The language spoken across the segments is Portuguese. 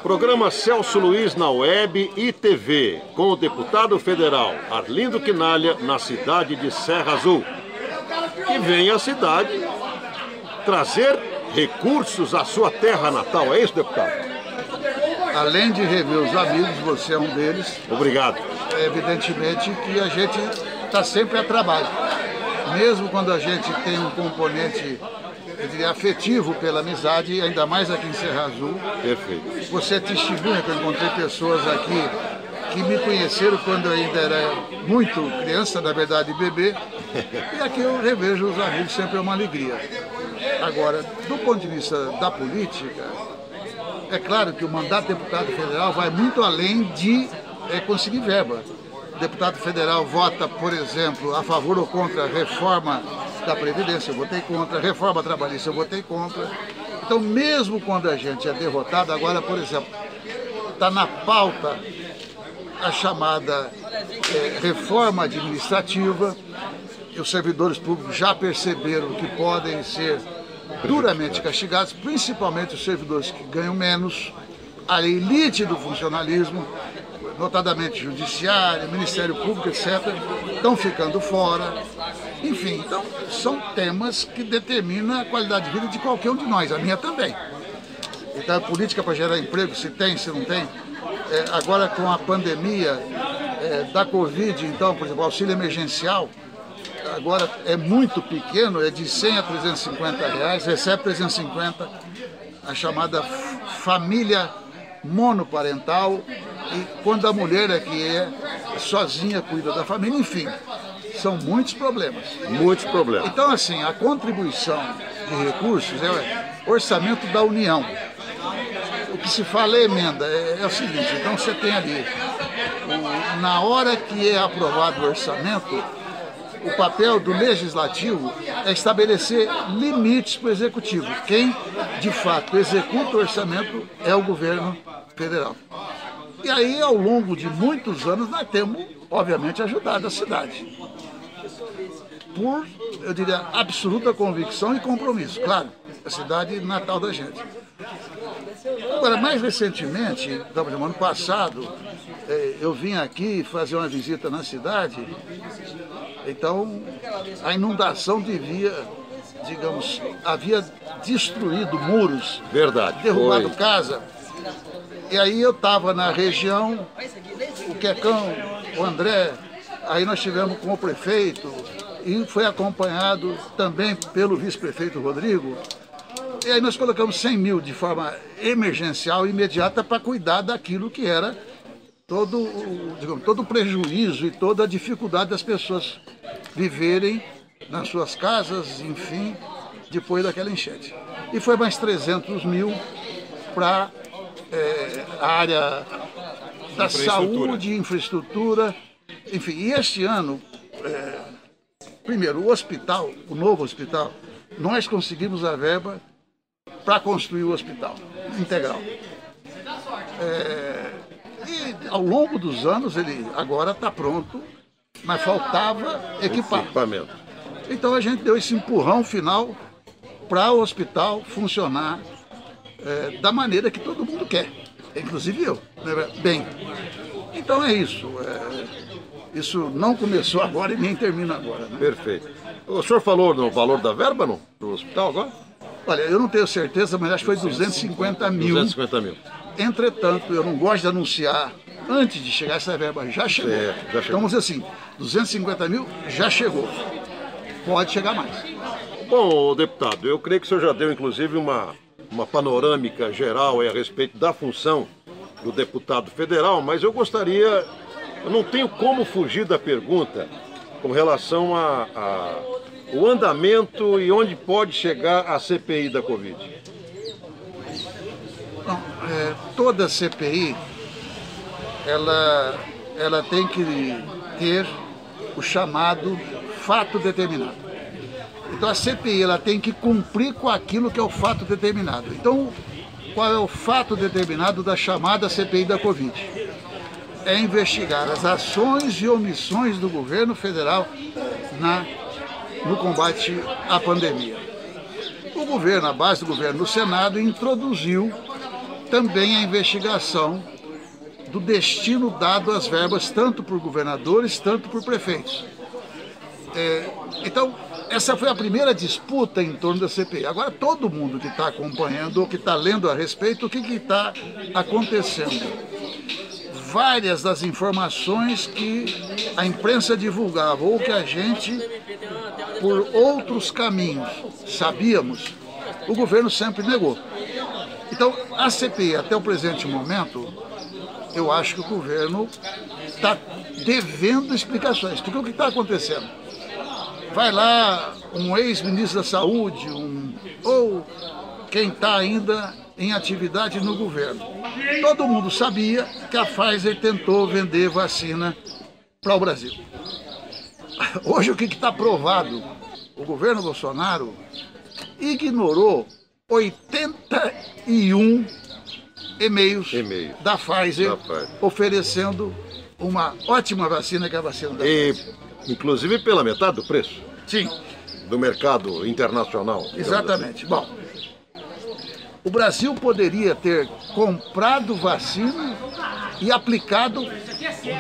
Programa Celso Luiz na web e TV, com o deputado federal Arlindo Quinalha, na cidade de Serra Azul. Que vem à cidade trazer recursos à sua terra natal, é isso, deputado? Além de rever os amigos, você é um deles. Obrigado. É evidentemente que a gente está sempre a trabalho. Mesmo quando a gente tem um componente, eu diria, afetivo pela amizade, ainda mais aqui em Serra Azul. Perfeito. Você é testemunha que eu encontrei pessoas aqui que me conheceram quando eu ainda era muito criança, na verdade bebê, e aqui eu revejo os amigos, sempre é uma alegria. Agora, do ponto de vista da política, é claro que o mandato de deputado federal vai muito além de conseguir verba. O deputado federal vota, por exemplo, a favor ou contra a reforma da Previdência, eu votei contra, a reforma trabalhista, eu votei contra. Então, mesmo quando a gente é derrotado, agora, por exemplo, está na pauta a chamada reforma administrativa, e os servidores públicos já perceberam que podem ser duramente castigados, principalmente os servidores que ganham menos, a elite do funcionalismo, notadamente judiciário, Ministério Público, etc., estão ficando fora. Enfim, então são temas que determinam a qualidade de vida de qualquer um de nós, a minha também. Então a política para gerar emprego, se tem, se não tem. Agora com a pandemia da Covid, então, por exemplo, o auxílio emergencial, agora é muito pequeno, é de R$100 a R$350, recebe 350, a chamada família monoparental, e quando a mulher sozinha cuida da família, enfim, são muitos problemas. Muitos problemas. Então, assim, a contribuição de recursos é o orçamento da União. O que se fala é emenda, é o seguinte, então você tem ali, na hora que é aprovado o orçamento, o papel do legislativo é estabelecer limites para o executivo. Quem, de fato, executa o orçamento é o governo federal. E aí, ao longo de muitos anos, nós temos, obviamente, ajudado a cidade. Por, eu diria, absoluta convicção e compromisso. Claro, a cidade natal da gente. Agora, mais recentemente, no ano passado, eu vim aqui fazer uma visita na cidade. Então, a inundação havia destruído muros, verdade, derrubado casa. E aí eu estava na região, o Quecão, o André, aí nós tivemos com o prefeito e foi acompanhado também pelo vice-prefeito Rodrigo. E aí nós colocamos 100 mil de forma emergencial, imediata, para cuidar daquilo que era todo o prejuízo e toda a dificuldade das pessoas viverem nas suas casas, enfim, depois daquela enchente. E foi mais 300 mil para a área da saúde, infraestrutura, enfim. E este ano, primeiro, o hospital, o novo hospital, nós conseguimos a verba para construir o hospital integral. E ao longo dos anos ele agora está pronto, mas faltava equipamento. Então a gente deu esse empurrão final para o hospital funcionar da maneira que todo mundo quer, inclusive eu, né? Bem. Então é isso. Isso não começou agora e nem termina agora. Né? Perfeito. O senhor falou no valor da verba, não? Do hospital agora? Olha, eu não tenho certeza, mas acho que foi 250 mil. 250 mil. Entretanto, eu não gosto de anunciar antes de chegar essa verba. Já chegou. Já chegou. Então, vamos dizer assim, 250 mil já chegou. Pode chegar mais. Bom, deputado, eu creio que o senhor já deu, inclusive, uma panorâmica geral a respeito da função do deputado federal, mas eu não tenho como fugir da pergunta com relação o andamento e onde pode chegar a CPI da Covid. Bom, toda CPI, ela tem que ter o chamado fato determinado. Então a CPI ela tem que cumprir com aquilo que é o fato determinado. Então, qual é o fato determinado da chamada CPI da Covid? É investigar as ações e omissões do governo federal no combate à pandemia. O governo, a base do governo no Senado, introduziu também a investigação do destino dado às verbas, tanto por governadores, tanto por prefeitos. Então, essa foi a primeira disputa em torno da CPI. Agora, todo mundo que está acompanhando ou que está lendo a respeito, o que está acontecendo? Várias das informações que a imprensa divulgava ou que a gente, por outros caminhos, sabíamos, o governo sempre negou. Então, a CPI, até o presente momento, eu acho que o governo está devendo explicações. Porque o que está acontecendo? Vai lá um ex-ministro da Saúde, ou quem está ainda em atividade no governo. Todo mundo sabia que a Pfizer tentou vender vacina para o Brasil. Hoje o que está provado? O governo Bolsonaro ignorou 81 e-mails da Pfizer oferecendo uma ótima vacina, que é a vacina da Pfizer. Inclusive pela metade do preço? Sim. Do mercado internacional. Exatamente. Bom, o Brasil poderia ter comprado vacina e aplicado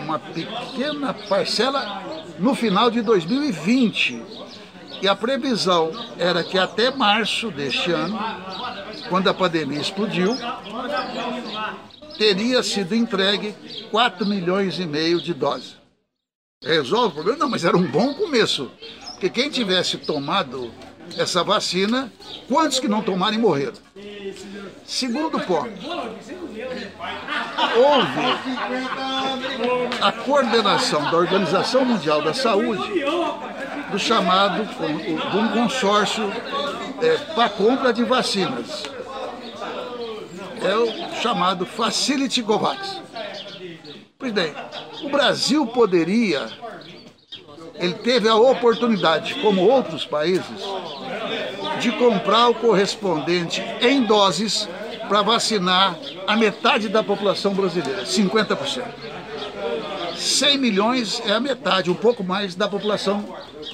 uma pequena parcela no final de 2020. E a previsão era que até março deste ano, quando a pandemia explodiu, teria sido entregue 4,5 milhões de doses. Resolve o problema? Não, mas era um bom começo. Porque quem tivesse tomado essa vacina, quantos que não tomaram e morreram? Segundo ponto, houve a coordenação da Organização Mundial da Saúde do chamado, de um consórcio para a compra de vacinas. É o chamado Facility COVAX. Pois bem, o Brasil poderia, ele teve a oportunidade, como outros países, de comprar o correspondente em doses para vacinar a metade da população brasileira, 50%. 100 milhões é a metade, um pouco mais da população,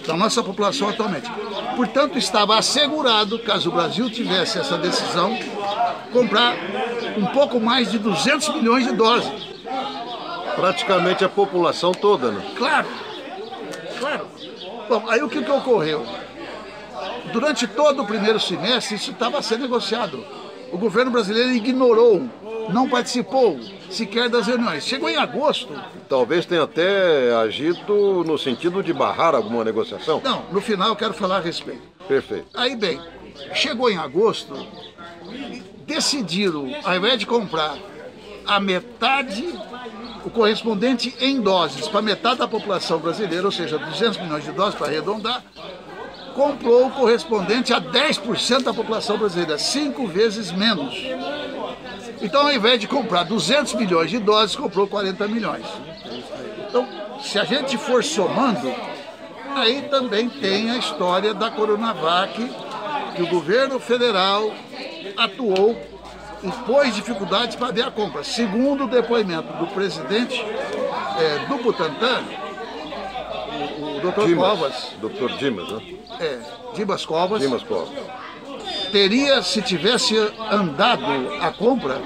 da nossa população atualmente. Portanto, estava assegurado, caso o Brasil tivesse essa decisão, comprar um pouco mais de 200 milhões de doses. Praticamente a população toda, né? Claro, claro. Bom, aí o que ocorreu? Durante todo o primeiro semestre, isso estava sendo negociado. O governo brasileiro ignorou, não participou sequer das reuniões. Chegou em agosto... Talvez tenha até agido no sentido de barrar alguma negociação? Não, no final eu quero falar a respeito. Perfeito. Aí, bem, chegou em agosto, decidiram, ao invés de comprar a metade, o correspondente em doses, para metade da população brasileira, ou seja, 200 milhões de doses, para arredondar, comprou o correspondente a 10% da população brasileira, 5 vezes menos. Então, ao invés de comprar 200 milhões de doses, comprou 40 milhões. Então, se a gente for somando, aí também tem a história da Coronavac, que o governo federal atuou e pôs dificuldades para ver a compra. Segundo o depoimento do presidente do Butantan, o Dr. Covas. Dr. Dimas, né? Dimas Covas. Dimas Covas. Teria, se tivesse andado a compra,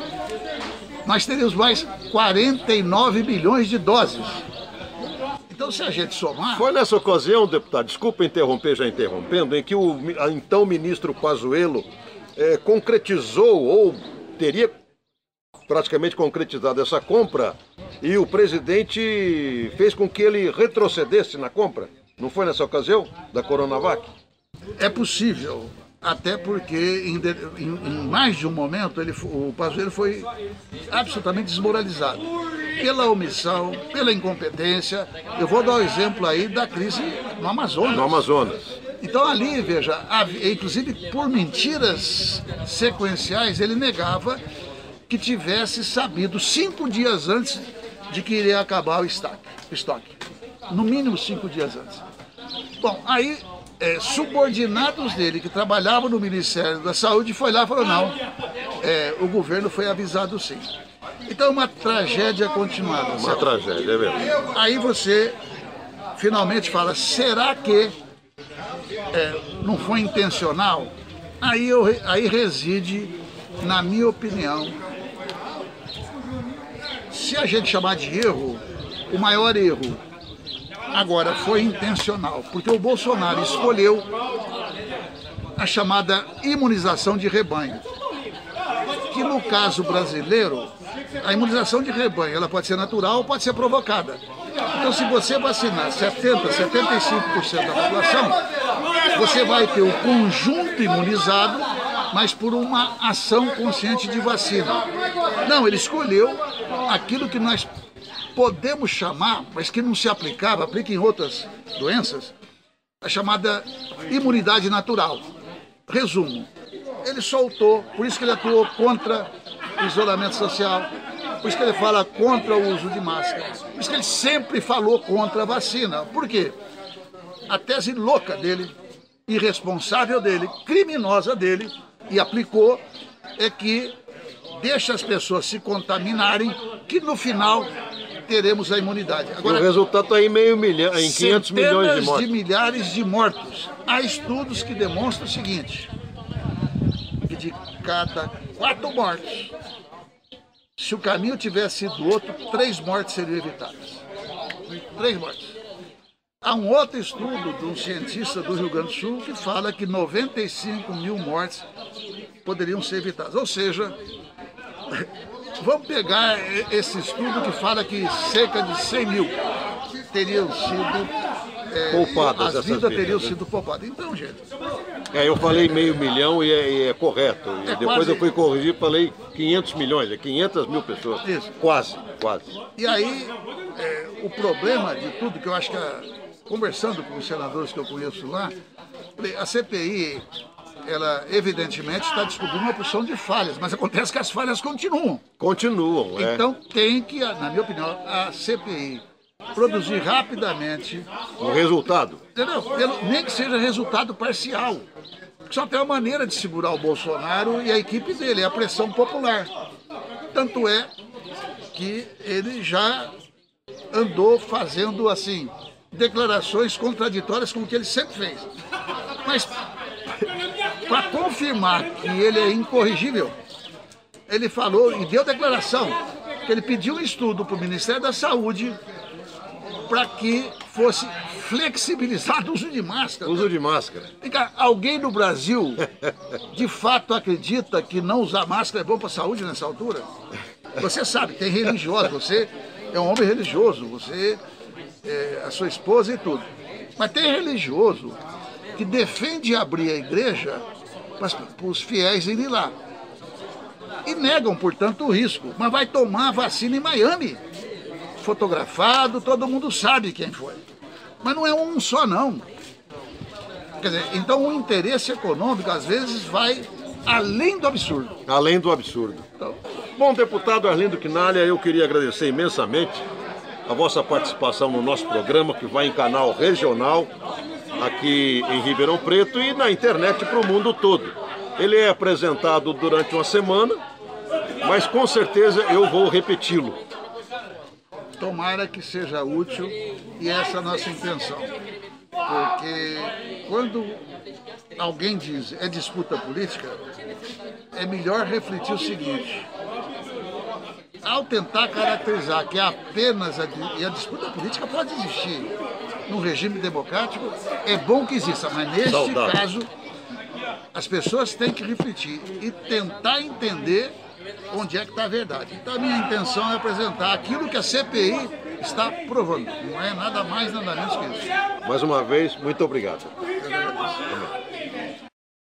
nós teríamos mais 49 milhões de doses. Então, se a gente somar... Foi nessa ocasião, deputado, desculpa interromper, já interrompendo, em que o então ministro Pazuello concretizou, ou teria praticamente concretizado essa compra, e o presidente fez com que ele retrocedesse na compra. Não foi nessa ocasião da Coronavac? É possível, até porque em mais de um momento o Pazuello foi absolutamente desmoralizado. Pela omissão, pela incompetência. Eu vou dar o exemplo aí da crise no Amazonas. No Amazonas. Então ali, veja, inclusive por mentiras sequenciais, ele negava que tivesse sabido 5 dias antes de que iria acabar o estoque. No mínimo 5 dias antes. Bom, aí subordinados dele, que trabalhavam no Ministério da Saúde, foi lá e falou, não, o governo foi avisado sim. Então, uma tragédia continuada. Uma tragédia, é verdade. Aí você finalmente fala, será que não foi intencional? Aí reside, na minha opinião, Se a gente chamar de erro, o maior erro agora foi intencional, porque o Bolsonaro escolheu a chamada imunização de rebanho, que no caso brasileiro, a imunização de rebanho ela pode ser natural ou pode ser provocada. Então, se você vacinar 70, 75% da população, você vai ter o conjunto imunizado, mas por uma ação consciente de vacina. Não, ele escolheu aquilo que nós podemos chamar, mas que não se aplicava, aplica em outras doenças, a chamada imunidade natural. Resumo, ele soltou, por isso que ele atuou contra o isolamento social, por isso que ele fala contra o uso de máscara, por isso que ele sempre falou contra a vacina. Por quê? A tese louca dele, irresponsável dele, criminosa dele, e aplicou, é que deixa as pessoas se contaminarem, que no final teremos a imunidade. Agora, o resultado está em meio milhão, em 500 milhões de mortos. Centenas de milhares de mortos. Há estudos que demonstram o seguinte, que de cada 4 mortos, se o caminho tivesse sido outro, 3 mortes seriam evitadas. 3 mortes. Há um outro estudo de um cientista do Rio Grande do Sul que fala que 95 mil mortes poderiam ser evitadas. Ou seja, vamos pegar esse estudo que fala que cerca de 100 mil teriam sido poupadas, as vidas teriam sido poupadas. Então, gente... eu falei meio milhão e é correto. E depois quase... eu fui corrigir e falei 500 milhões, 500 mil pessoas. Isso. Quase. E aí, o problema de tudo, que eu acho que, conversando com os senadores que eu conheço lá, a CPI, ela evidentemente está descobrindo uma porção de falhas, mas acontece que as falhas continuam. Continuam, Então tem que, na minha opinião, a CPI produzir rapidamente um resultado. Entendeu? Nem que seja resultado parcial. Só tem uma maneira de segurar o Bolsonaro e a equipe dele, é a pressão popular. Tanto é que ele já andou fazendo, assim, declarações contraditórias com o que ele sempre fez. Mas, para confirmar que ele é incorrigível, ele falou e deu declaração que ele pediu um estudo para o Ministério da Saúde para que fosse flexibilizado o uso de máscara. Uso de máscara. Alguém no Brasil de fato acredita que não usar máscara é bom para a saúde nessa altura? Você sabe, tem religioso, você é um homem religioso, você, a sua esposa e tudo. Mas tem religioso que defende abrir a igreja para os fiéis irem lá. E negam, portanto, o risco. Mas vai tomar a vacina em Miami. Fotografado, todo mundo sabe quem foi. Mas não é um só, não. Quer dizer, então o interesse econômico, às vezes, vai além do absurdo. Além do absurdo. Então, bom, deputado Arlindo Quinalha, eu queria agradecer imensamente a vossa participação no nosso programa, que vai em canal regional, aqui em Ribeirão Preto e na internet para o mundo todo. Ele é apresentado durante uma semana, mas com certeza eu vou repeti-lo. Tomara que seja útil e essa é a nossa intenção. Porque quando alguém diz é disputa política, é melhor refletir o seguinte. Ao tentar caracterizar que é apenas e a disputa política pode existir num regime democrático, é bom que exista, mas neste caso as pessoas têm que refletir e tentar entender onde é que está a verdade. Então a minha intenção é apresentar aquilo que a CPI está provando. Não é nada mais, nada menos que isso. Mais uma vez, muito obrigado.